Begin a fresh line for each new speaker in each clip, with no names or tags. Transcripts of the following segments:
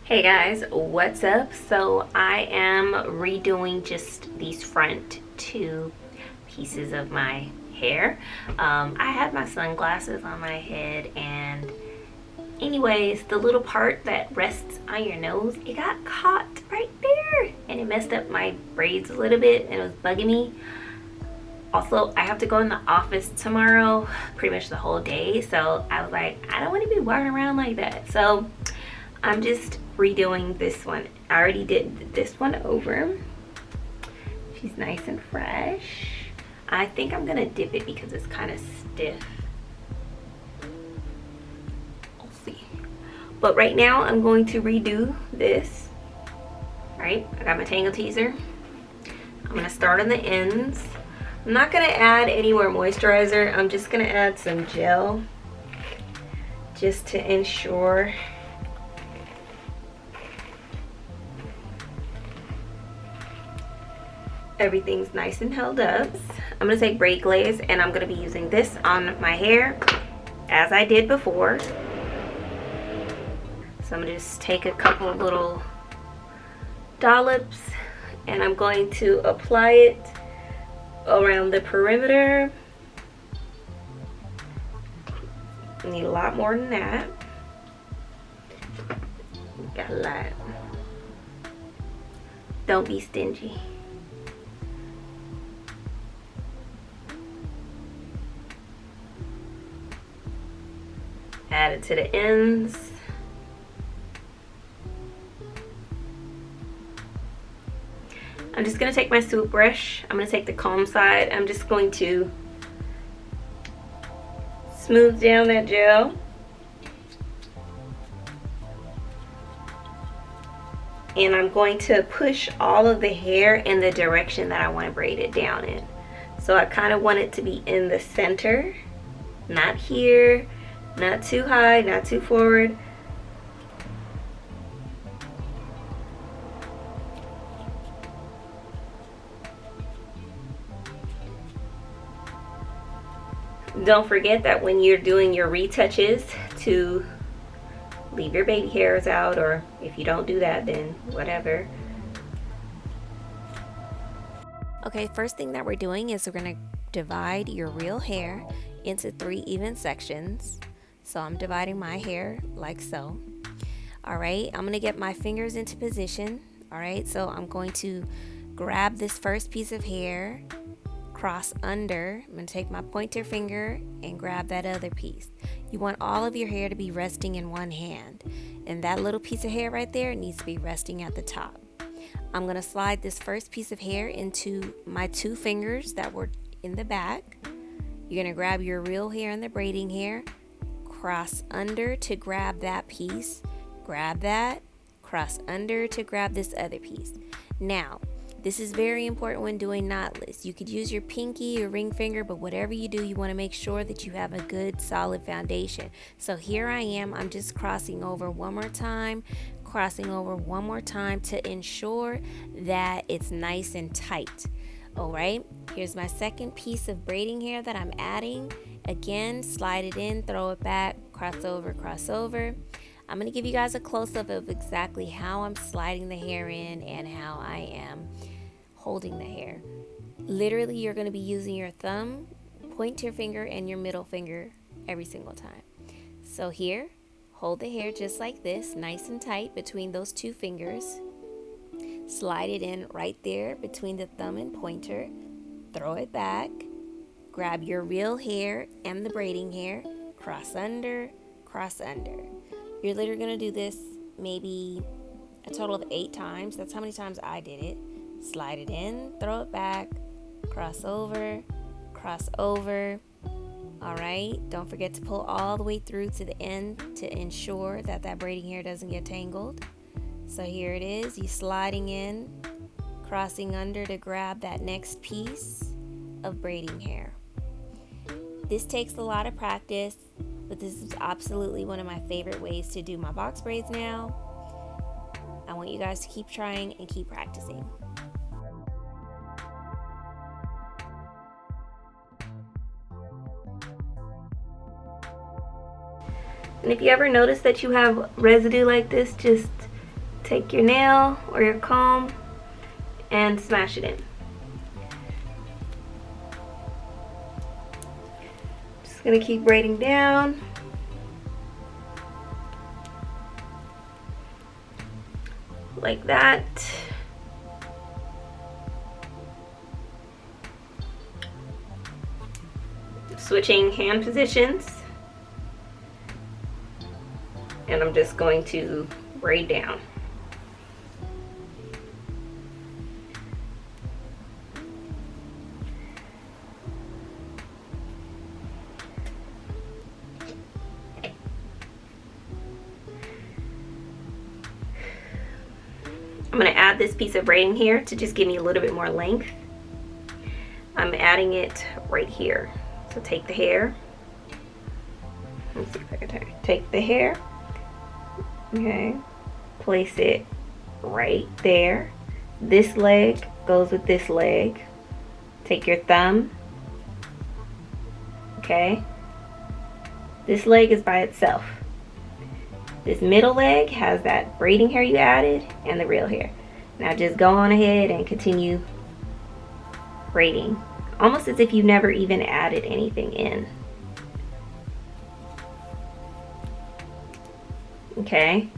Hey guys, what's up? So I am redoing just these front two pieces of my hair. I had my sunglasses on my head, and anyways, the little part that rests on your nose, it got caught right there and it messed up my braids a little bit and it was bugging me. Also, I have to go in the office tomorrow pretty much the whole day, so I was like, I don't want to be walking around like that. So I'm just redoing this one. I already did this one over. She's nice and fresh. I think I'm gonna dip it because it's kind of stiff. We'll see. But right now I'm going to redo this. Right, I got my tangle teaser. I'm gonna start on the ends. I'm not gonna add any more moisturizer. I'm just gonna add some gel just to ensure everything's nice and held up. I'm gonna take Braid Glaze and I'm gonna be using this on my hair as I did before. So I'm gonna just take a couple of little dollops and I'm going to apply it around the perimeter. I need a lot more than that. Got a lot. Don't be stingy. Add it to the ends. I'm just going to take my swoop brush. I'm going to take the comb side. I'm just going to smooth down that gel. And I'm going to push all of the hair in the direction that I want to braid it down in. So I kind of want it to be in the center, not here. Not too high, not too forward. Don't forget that when you're doing your retouches to leave your baby hairs out, or if you don't do that, then whatever. Okay, first thing that we're doing is we're gonna divide your real hair into 3 even sections. So I'm dividing my hair like so. All right, I'm gonna get my fingers into position. All right, so I'm going to grab this first piece of hair, cross under. I'm gonna take my pointer finger and grab that other piece. You want all of your hair to be resting in one hand, and that little piece of hair right there needs to be resting at the top. I'm gonna slide this first piece of hair into my 2 fingers that were in the back. You're gonna grab your real hair and the braiding hair, cross under to grab that piece, grab that, cross under to grab this other piece. Now, this is very important when doing knotless. You could use your pinky or ring finger, but whatever you do, you want to make sure that you have a good solid foundation. So here I am, I'm just crossing over one more time, crossing over one more time to ensure that it's nice and tight. All right, here's my second piece of braiding hair that I'm adding. Again, slide it in, throw it back, cross over, cross over. I'm gonna give you guys a close-up of exactly how I'm sliding the hair in and how I am holding the hair. Literally, you're gonna be using your thumb, pointer finger, and your middle finger every single time. So here, hold the hair just like this, nice and tight between those 2 fingers. Slide it in right there between the thumb and pointer. Throw it back. Grab your real hair and the braiding hair. Cross under, cross under. You're literally going to do this maybe a total of 8 times. That's how many times I did it. Slide it in, throw it back, cross over, cross over. All right, don't forget to pull all the way through to the end to ensure that that braiding hair doesn't get tangled. So here it is, you sliding in, crossing under to grab that next piece of braiding hair. This takes a lot of practice, but this is absolutely one of my favorite ways to do my box braids now. I want you guys to keep trying and keep practicing. And if you ever notice that you have residue like this, just take your nail or your comb and smash it in. Just gonna keep braiding down. Like that. Switching hand positions. And I'm just going to braid down. I'm going to add this piece of braiding here to just give me a little bit more length. I'm adding it right here. So take the hair. Let's see if I can take the hair. Okay. Place it right there. This leg goes with this leg. Take your thumb. Okay. This leg is by itself. This middle leg has that braiding hair you added and the real hair. Now just go on ahead and continue braiding, almost as if you never even added anything in. Okay,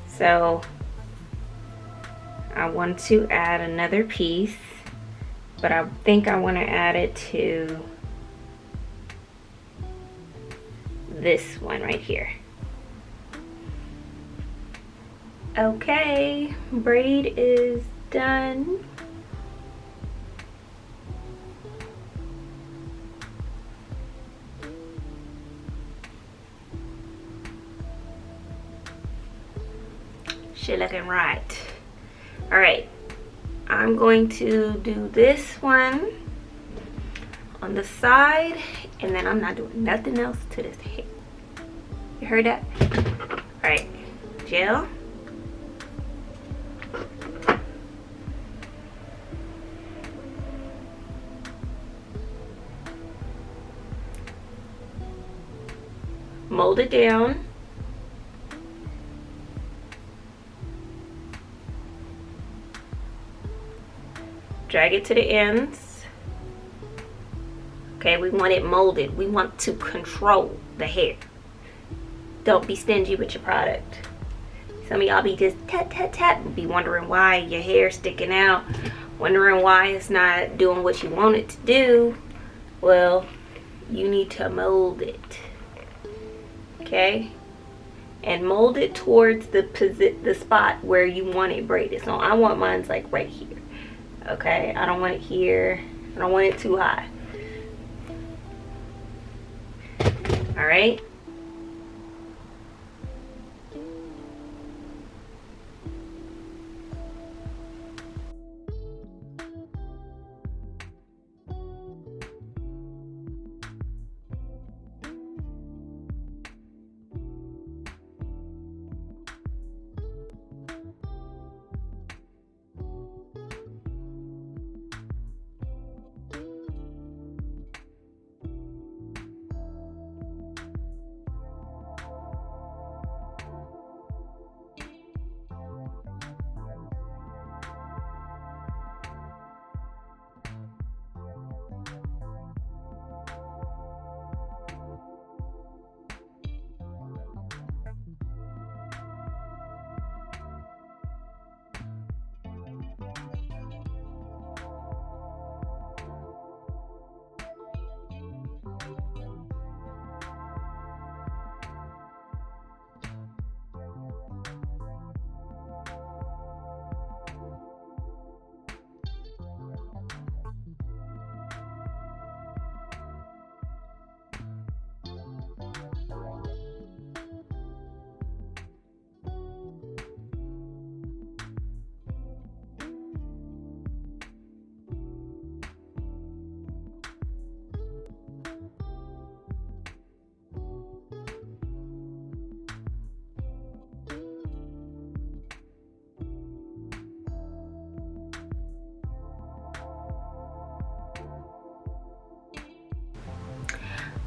so I want to add another piece, but I think I want to add it to this one right here. Okay, braid is done. She looking right. All right, I'm going to do this one on the side, and then I'm not doing nothing else to this hair. You heard that? All right, gel. Mold it down. Drag it to the ends. Okay, we want it molded. We want to control the hair. Don't be stingy with your product. Some of y'all be just tap, tap, tap, be wondering why your hair's sticking out, wondering why it's not doing what you want it to do. Well, you need to mold it. Okay, and mold it towards the spot where you want it braided. So I want mine's like right here. Okay, I don't want it here. I don't want it too high. All right.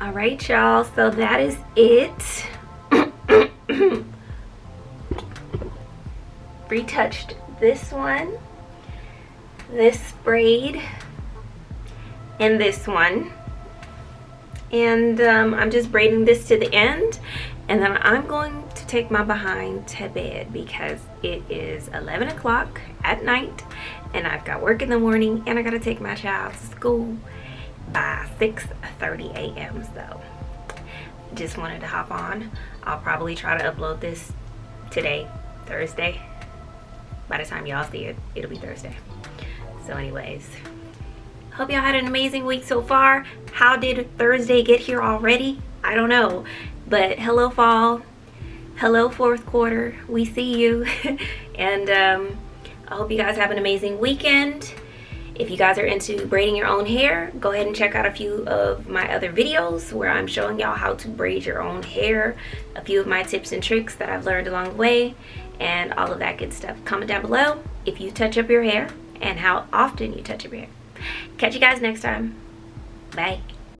All right, y'all, so that is it. retouched this one, this braid, and this one. And I'm just braiding this to the end, and then I'm going to take my behind to bed because it is 11 o'clock at night and I've got work in the morning and I gotta take my child to school by 6:30 a.m. So just wanted to hop on. I'll probably try to upload this today, Thursday. By the time y'all see it, it'll be Thursday. So anyways, hope y'all had an amazing week so far. How did Thursday get here already? I don't know, but hello fall, hello fourth quarter, we see you. And I hope you guys have an amazing weekend. If you guys are into braiding your own hair, go ahead and check out a few of my other videos where I'm showing y'all how to braid your own hair, a few of my tips and tricks that I've learned along the way, and all of that good stuff. Comment down below if you touch up your hair and how often you touch up your hair. Catch you guys next time. Bye.